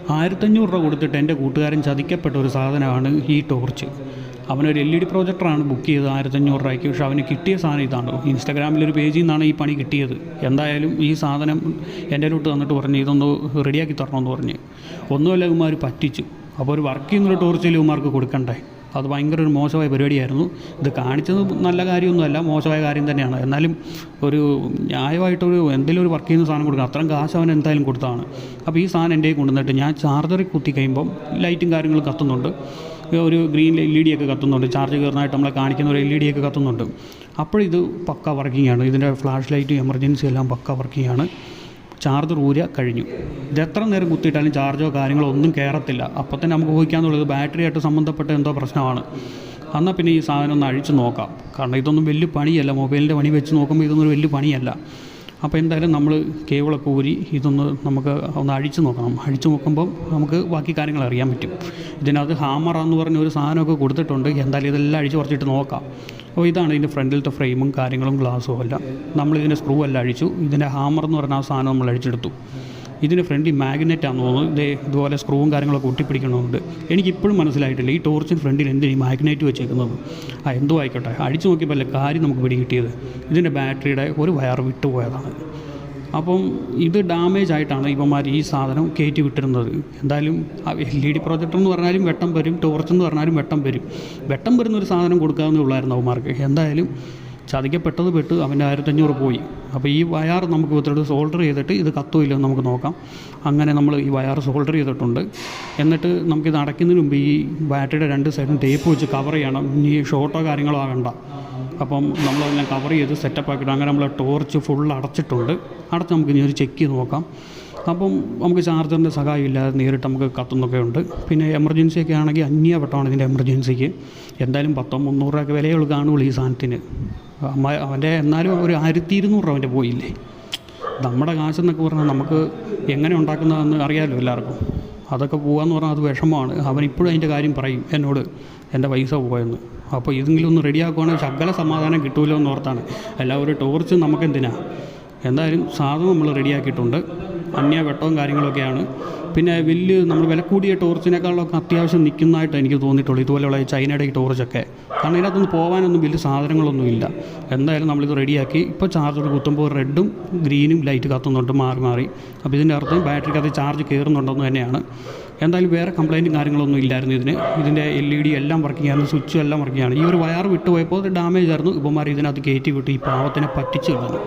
1500 രൂപ കൊടുത്തിട്ട് എൻ്റെ കൂട്ടുകാരൻ ചതിക്കപ്പെട്ട ഒരു സാധനമാണ് ഈ ടോർച്ച്. അവനൊരു LED പ്രൊജക്ടറാണ് ബുക്ക് ചെയ്തത് 1500 രൂപയ്ക്ക്. പക്ഷേ അവന് കിട്ടിയ സാധനം ഇതാണ്. ഇൻസ്റ്റാഗ്രാമിലൊരു പേജിൽ നിന്നാണ് ഈ പണി കിട്ടിയത്. എന്തായാലും ഈ സാധനം എൻ്റെ അടുത്ത് തന്നിട്ട് പറഞ്ഞ് ഇതൊന്ന് റെഡിയാക്കി തരണമെന്ന് പറഞ്ഞ്. ഒന്നുമല്ല, ഇവന്മാർ പറ്റിച്ചു. അപ്പോൾ ഒരു വർക്ക് ചെയ്യുന്നൊരു ടോർച്ചിൽ ഇവന്മാർക്ക് കൊടുക്കണ്ടേ? അത് ഭയങ്കര ഒരു മോശമായ പരിപാടിയായിരുന്നു. ഇത് കാണിച്ചത് നല്ല കാര്യമൊന്നുമല്ല, മോശമായ കാര്യം തന്നെയാണ്. എന്നാലും ഒരു ന്യായമായിട്ടൊരു എന്തെങ്കിലും ഒരു വർക്ക് ചെയ്യുന്ന സാധനം കൊടുക്കണം. അത്രയും കാശ് അവൻ എന്തായാലും കൊടുത്തതാണ്. അപ്പോൾ ഈ സാധനം എൻ്റെ കൊണ്ടുവന്നിട്ട് ഞാൻ ചാർജറിൽ കുത്തി കഴിയുമ്പം ലൈറ്റും കാര്യങ്ങളും കത്തുന്നുണ്ട്. ഒരു ഗ്രീൻ LED ഒക്കെ കത്തുന്നുണ്ട്. ചാർജ് കയറുന്നതായിട്ട് നമ്മളെ കാണിക്കുന്ന ഒരു LED ഒക്കെ കത്തുന്നുണ്ട്. അപ്പോഴിത് പക്ക വർക്കിംഗാണ്. ഇതിൻ്റെ ഫ്ലാഷ് ലൈറ്റ്, എമർജൻസി എല്ലാം പക്ക വർക്കിംഗാണ്. ചാർജർ ഊര കഴിഞ്ഞു. ഇത് എത്ര നേരം കുത്തിയിട്ടാലും ചാർജോ കാര്യങ്ങളോ ഒന്നും കയറത്തില്ല. അപ്പോൾ തന്നെ നമുക്ക് ഊഹിക്കാന്നുള്ളത് ബാറ്ററിയായിട്ട് സംബന്ധപ്പെട്ട എന്തോ പ്രശ്നമാണ്. എന്നാൽ പിന്നെ ഈ സാധനം ഒന്ന് അഴിച്ച് നോക്കാം. കാരണം ഇതൊന്നും വലിയ പണിയല്ല. മൊബൈലിൻ്റെ പണി വെച്ച് നോക്കുമ്പോൾ ഇതൊന്നും ഒരു വലിയ പണിയല്ല. അപ്പോൾ എന്തായാലും നമ്മൾ കേബിളൊക്കെ ഊരി ഇതൊന്ന് നമുക്ക് ഒന്ന് അഴിച്ച് നോക്കണം. അഴിച്ച് നോക്കുമ്പം നമുക്ക് ബാക്കി കാര്യങ്ങൾ അറിയാൻ പറ്റും. ഇതിനകത്ത് ഹാമറാന്ന് പറഞ്ഞ ഒരു സാധനമൊക്കെ കൊടുത്തിട്ടുണ്ട്. എന്തായാലും ഇതെല്ലാം അഴിച്ച് കുറച്ചിട്ട് നോക്കാം. അപ്പോൾ ഇതാണ് ഇതിൻ്റെ ഫ്രണ്ടിലത്തെ ഫ്രെയിമും കാര്യങ്ങളും ഗ്ലാസ്സും എല്ലാം. നമ്മളിതിൻ്റെ സ്ക്രൂ എല്ലാം അഴിച്ചു. ഇതിൻ്റെ ഹാമർ എന്ന് പറഞ്ഞ ആ സാധനം നമ്മൾ അഴിച്ചെടുത്തു. ഇതിന് ഫ്രണ്ടിൽ മാഗ്നറ്റാണെന്ന് തോന്നുന്നു. ഇതുപോലെ സ്ക്രൂവും കാര്യങ്ങളൊക്കെ ഒട്ടിപ്പിടിക്കണമെന്നുണ്ട്. എനിക്കിപ്പോഴും മനസ്സിലായിട്ടില്ല ഈ ടോർച്ചിന് ഫ്രണ്ടിൽ എന്തിനാണ് ഈ മാഗ്നറ്റ് വെച്ചേക്കുന്നത്. എന്തോ ആയിക്കോട്ടെ. അടിച്ചു നോക്കിയപ്പോൾ കാര്യം നമുക്ക് പിടികിട്ടിയത് ഇതിൻ്റെ ബാറ്ററിയുടെ ഒരു വയർ വിട്ടുപോയതാണ്. അപ്പം ഇത് ഡാമേജ് ആയിട്ടാണ് ഇവന്മാർ ഈ സാധനം കയറ്റി വിട്ടിരുന്നത്. എന്തായാലും LED പ്രൊജക്ടർ എന്ന് പറഞ്ഞാലും വെട്ടം വരും, ടോർച്ച് എന്ന് പറഞ്ഞാലും വെട്ടം വരും. വെട്ടം വരുന്നൊരു സാധനം കൊടുക്കാവുന്നേ ഉള്ളായിരുന്നു അവന്മാർക്ക്. എന്തായാലും ചതിക്കപ്പെട്ടത് പെട്ട് അവൻ്റെ 1500 പോയി. അപ്പോൾ ഈ വയർ നമുക്ക് ഇവിടുത്തെ സോൾഡർ ചെയ്തിട്ട് ഇത് കത്തുമില്ലോ നമുക്ക് നോക്കാം. അങ്ങനെ നമ്മൾ ഈ വയർ സോൾഡർ ചെയ്തിട്ടുണ്ട്. എന്നിട്ട് നമുക്കിത് അടയ്ക്കുന്നതിന് മുമ്പ് ഈ ബാറ്ററിയുടെ 2 സൈഡും ടേപ്പ് വെച്ച് കവർ ചെയ്യണം. ഇനി ഷോർട്ടോ കാര്യങ്ങളോ ആകണ്ട. അപ്പം നമ്മളതെല്ലാം കവർ ചെയ്ത് സെറ്റപ്പ് ആക്കിയിട്ട് അങ്ങനെ നമ്മൾ ടോർച്ച് ഫുൾ അടച്ചിട്ടുണ്ട്. അടച്ച് നമുക്ക് ഇനി ഒരു ചെക്ക് ചെയ്ത് നോക്കാം. അപ്പം നമുക്ക് ചാർജറിൻ്റെ സഹായം ഇല്ലാതെ നേരിട്ട് നമുക്ക് കത്തുന്നൊക്കെ ഉണ്ട്. പിന്നെ എമർജൻസിയൊക്കെ ആണെങ്കിൽ അന്യവട്ടമാണ് ഇതിൻ്റെ എമർജൻസിക്ക്. എന്തായാലും 100-300 രൂപയൊക്കെ വിലയുള്ളൂ കാണുള്ളൂ ഈ സാധനത്തിന്. അവൻ്റെ എന്നാലും ഒരു 1200 രൂപ അവൻ്റെ പോയില്ലേ. നമ്മുടെ കാശെന്നൊക്കെ പറഞ്ഞാൽ നമുക്ക് എങ്ങനെ ഉണ്ടാക്കുന്നതെന്ന് അറിയാമല്ലോ എല്ലാവർക്കും. അതൊക്കെ പോകാമെന്ന് പറഞ്ഞാൽ അത് വിഷമമാണ്. അവനിപ്പോഴും അതിൻ്റെ കാര്യം പറയും എന്നോട്, എൻ്റെ പൈസ പോയെന്ന്. അപ്പോൾ ഇതെങ്കിലും ഒന്ന് റെഡിയാക്കുവാണെങ്കിൽ ശകല സമാധാനം കിട്ടുമല്ലോ എന്ന് ഓർത്താണ്. എല്ലാവരും ടോർച്ച് നമുക്കെന്തിനാ. എന്തായാലും സാധനം നമ്മൾ റെഡിയാക്കിയിട്ടുണ്ട്. വെട്ടവും കാര്യങ്ങളൊക്കെയാണ്. പിന്നെ നമ്മൾ വില കൂടിയ ടോർച്ചിനേക്കാളൊക്കെ അത്യാവശ്യം നിൽക്കുന്നതായിട്ട് എനിക്ക് തോന്നിയിട്ടുള്ളൂ. ഇതുപോലെയുള്ള ചൈനയുടെ ഈ ടോർച്ചൊക്കെ. കാരണം ഇതിനകത്തൊന്നും പോകാനൊന്നും വലിയ സാധനങ്ങളൊന്നും ഇല്ല. എന്തായാലും നമ്മളിത് റെഡിയാക്കി. ഇപ്പോൾ ചാർജർ കുത്തുമ്പോൾ റെഡും ഗ്രീനും ലൈറ്റ് കത്തുന്നുണ്ട് മാറി മാറി. അപ്പോൾ ഇതിൻ്റെ അർത്ഥം ബാറ്ററിക്കകത്ത് ചാർജ് കയറുന്നുണ്ടെന്ന് തന്നെയാണ്. എന്തായാലും വേറെ കംപ്ലയിൻറ്റും കാര്യങ്ങളൊന്നും ഇല്ലായിരുന്നു ഇതിൻ്റെ LED എല്ലാം വർക്കിംഗ് ആയിരുന്നു. സ്വിച്ചും എല്ലാം വർക്കിംഗ് ആണ്. ഈ ഒരു വയർ വിട്ടുപോയപ്പോൾ ഡാമേജ് ആയിരുന്നു. ഇവന്മാർ ഇതിനകത്ത് കയറ്റി വിട്ട് ഈ പാവത്തിനെ പറ്റിച്ച് കളഞ്ഞു.